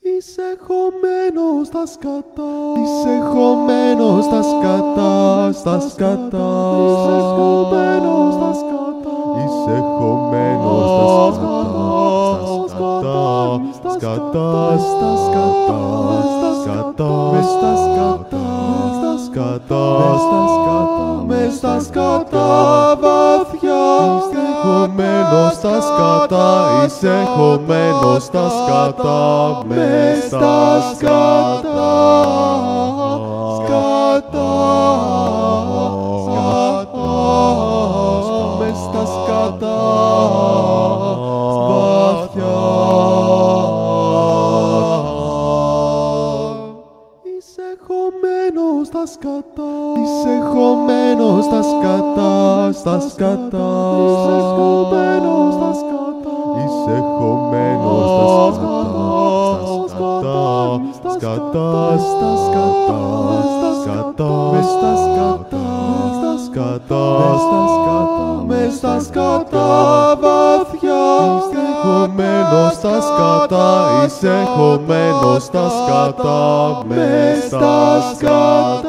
Είσαι χωμένος στα σκατά. Είσαι χωμένος στα σκατά, στα σκατά. Είσαι χωμένος στα σκατά. Είσαι χωμένος στα σκατά, στα σκατά, στα σκατά, στα σκατά, μες στα σκατά, στα σκατά, μες στα σκατά βαθιά. Είσαι χωμένος στα σκατά, είσαι χωμένος στα σκατά, μες στα σκατά, σκατά, σκατά, μες στα σκατά βαθιά. Είσαι χωμένος στα σκατά. Είσαι χωμένος στα σκατά, στα σκατά. Είσαι χωμένος στα σκατά. Είσαι χωμένος στα σκατά, στα σκατά, στα σκατά, στα σκατά, μες στα σκατά, στα σκατά, μες στα σκατά βαθιά. Είσαι χωμένος στα σκατά, είσαι χωμένος στα σκατά, μες στα σκατά.